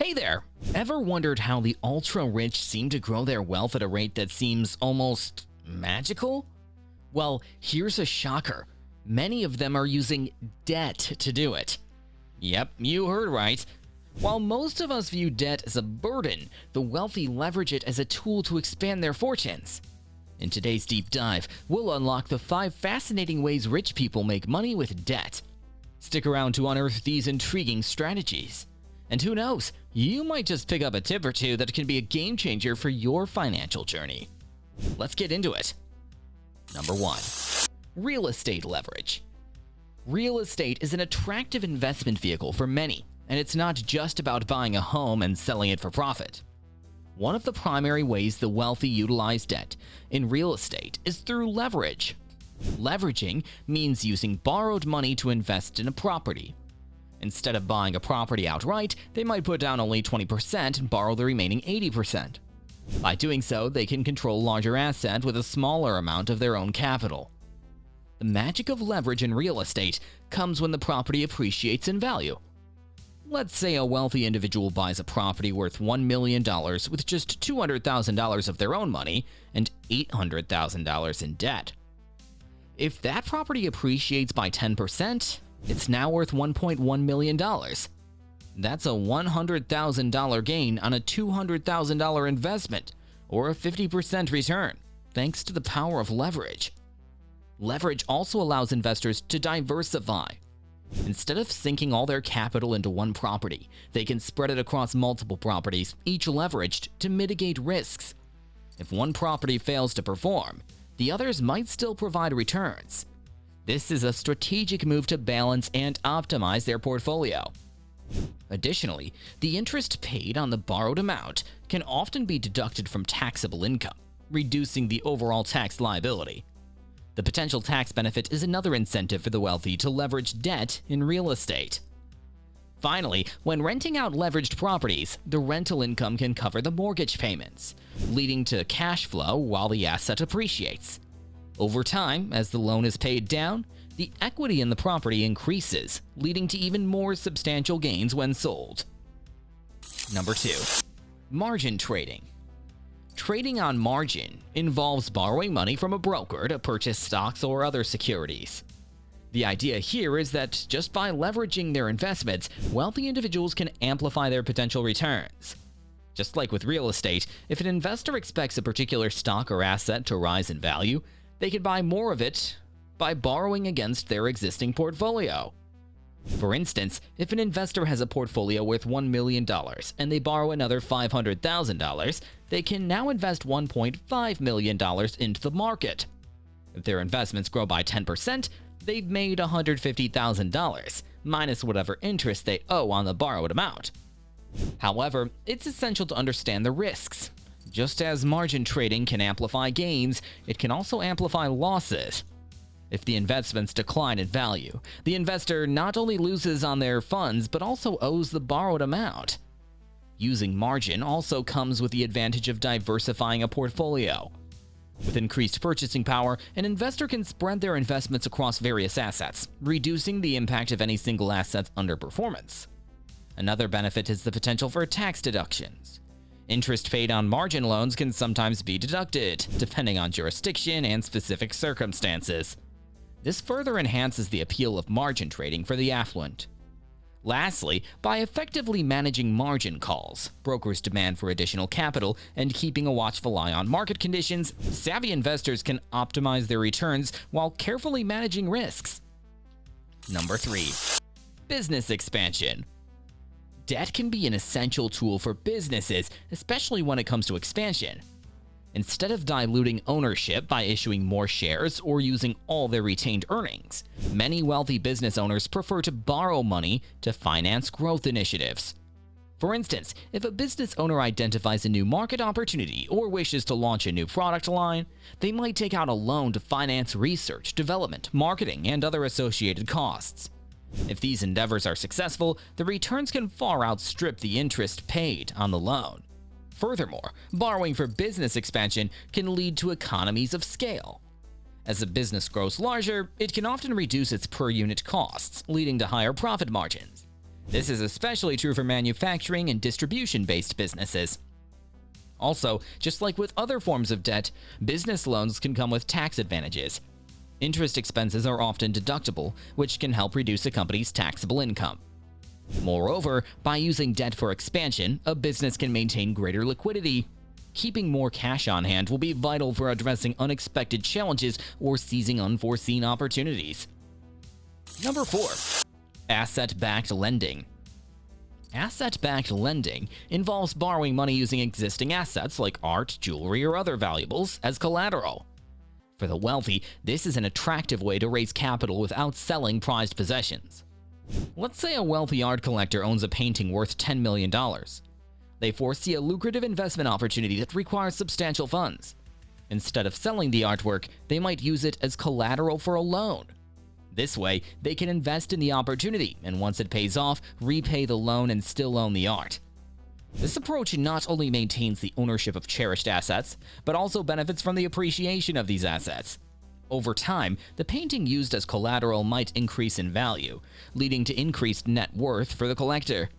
Hey there! Ever wondered how the ultra rich seem to grow their wealth at a rate that seems almost magical? Well, here's a shocker. Many of them are using debt to do it. Yep, you heard right. While most of us view debt as a burden, the wealthy leverage it as a tool to expand their fortunes. In today's deep dive, we'll unlock the 5 fascinating ways rich people make money with debt. Stick around to unearth these intriguing strategies. And who knows, you might just pick up a tip or two that can be a game changer for your financial journey. Let's get into it. Number 1. Real estate leverage. Real estate is an attractive investment vehicle for many, and it's not just about buying a home and selling it for profit. One of the primary ways the wealthy utilize debt in real estate is through leverage. Leveraging means using borrowed money to invest in a property. Instead of buying a property outright, they might put down only 20% and borrow the remaining 80%. By doing so, they can control a larger asset with a smaller amount of their own capital. The magic of leverage in real estate comes when the property appreciates in value. Let's say a wealthy individual buys a property worth $1 million with just $200,000 of their own money and $800,000 in debt. If that property appreciates by 10%, it's now worth $1.1 million. That's a $100,000 gain on a $200,000 investment, or a 50% return, thanks to the power of leverage. Leverage also allows investors to diversify. Instead of sinking all their capital into one property, they can spread it across multiple properties, each leveraged to mitigate risks. If one property fails to perform, the others might still provide returns. This is a strategic move to balance and optimize their portfolio. Additionally, the interest paid on the borrowed amount can often be deducted from taxable income, reducing the overall tax liability. The potential tax benefit is another incentive for the wealthy to leverage debt in real estate. Finally, when renting out leveraged properties, the rental income can cover the mortgage payments, leading to cash flow while the asset appreciates. Over time, as the loan is paid down, the equity in the property increases, leading to even more substantial gains when sold. Number 2. Margin trading. Trading on margin involves borrowing money from a broker to purchase stocks or other securities. The idea here is that just by leveraging their investments, wealthy individuals can amplify their potential returns. Just like with real estate, if an investor expects a particular stock or asset to rise in value, they can buy more of it by borrowing against their existing portfolio. For instance, if an investor has a portfolio worth $1 million and they borrow another $500,000, they can now invest $1.5 million into the market. If their investments grow by 10%, they've made $150,000, minus whatever interest they owe on the borrowed amount. However, it's essential to understand the risks. Just as margin trading can amplify gains, it can also amplify losses. If the investments decline in value, the investor not only loses on their funds but also owes the borrowed amount. Using margin also comes with the advantage of diversifying a portfolio. With increased purchasing power, an investor can spread their investments across various assets, reducing the impact of any single asset's underperformance. Another benefit is the potential for tax deductions. Interest paid on margin loans can sometimes be deducted, depending on jurisdiction and specific circumstances. This further enhances the appeal of margin trading for the affluent. Lastly, by effectively managing margin calls, brokers' demand for additional capital, and keeping a watchful eye on market conditions, savvy investors can optimize their returns while carefully managing risks. Number 3. Business expansion. Debt can be an essential tool for businesses, especially when it comes to expansion. Instead of diluting ownership by issuing more shares or using all their retained earnings, many wealthy business owners prefer to borrow money to finance growth initiatives. For instance, if a business owner identifies a new market opportunity or wishes to launch a new product line, they might take out a loan to finance research, development, marketing, and other associated costs. If these endeavors are successful, the returns can far outstrip the interest paid on the loan. Furthermore, borrowing for business expansion can lead to economies of scale. As a business grows larger, it can often reduce its per-unit costs, leading to higher profit margins. This is especially true for manufacturing and distribution-based businesses. Also, just like with other forms of debt, business loans can come with tax advantages. Interest expenses are often deductible, which can help reduce a company's taxable income. Moreover, by using debt for expansion, a business can maintain greater liquidity. Keeping more cash on hand will be vital for addressing unexpected challenges or seizing unforeseen opportunities. Number 4. Asset-backed lending. Asset-backed lending involves borrowing money using existing assets like art, jewelry, or other valuables as collateral. For the wealthy, this is an attractive way to raise capital without selling prized possessions. Let's say a wealthy art collector owns a painting worth $10 million. They foresee a lucrative investment opportunity that requires substantial funds. Instead of selling the artwork, they might use it as collateral for a loan. This way, they can invest in the opportunity, and once it pays off, repay the loan and still own the art. This approach not only maintains the ownership of cherished assets, but also benefits from the appreciation of these assets. Over time, the painting used as collateral might increase in value, leading to increased net worth for the collector.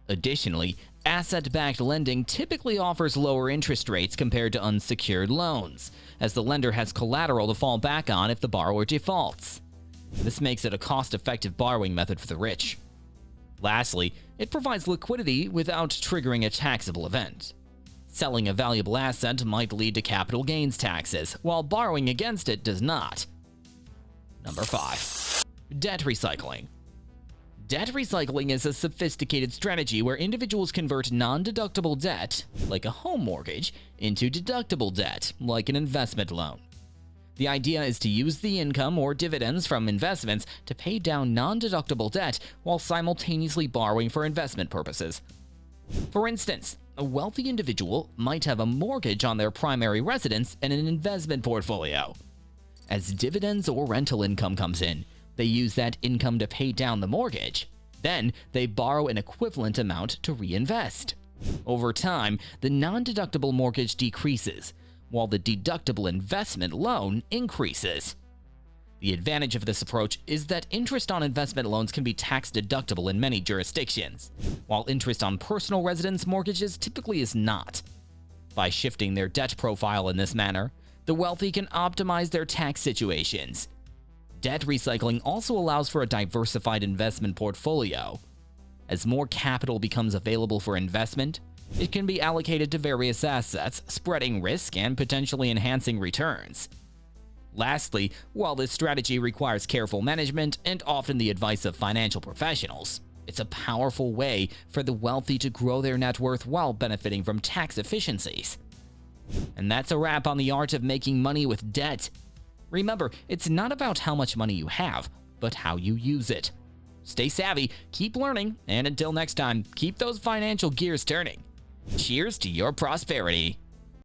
Additionally, asset-backed lending typically offers lower interest rates compared to unsecured loans, as the lender has collateral to fall back on if the borrower defaults. This makes it a cost-effective borrowing method for the rich. Lastly, it provides liquidity without triggering a taxable event. Selling a valuable asset might lead to capital gains taxes, while borrowing against it does not. Number 5. Debt recycling. Debt recycling is a sophisticated strategy where individuals convert non-deductible debt, like a home mortgage, into deductible debt, like an investment loan. The idea is to use the income or dividends from investments to pay down non-deductible debt while simultaneously borrowing for investment purposes. For instance, a wealthy individual might have a mortgage on their primary residence and an investment portfolio. As dividends or rental income comes in, they use that income to pay down the mortgage. Then, they borrow an equivalent amount to reinvest. Over time, the non-deductible mortgage decreases, while the deductible investment loan increases. The advantage of this approach is that interest on investment loans can be tax deductible in many jurisdictions, while interest on personal residence mortgages typically is not. By shifting their debt profile in this manner, the wealthy can optimize their tax situations. Debt recycling also allows for a diversified investment portfolio. As more capital becomes available for investment, it can be allocated to various assets, spreading risk and potentially enhancing returns. Lastly, while this strategy requires careful management and often the advice of financial professionals, it's a powerful way for the wealthy to grow their net worth while benefiting from tax efficiencies. And that's a wrap on the art of making money with debt. Remember, it's not about how much money you have, but how you use it. Stay savvy, keep learning, and until next time, keep those financial gears turning. Cheers to your prosperity.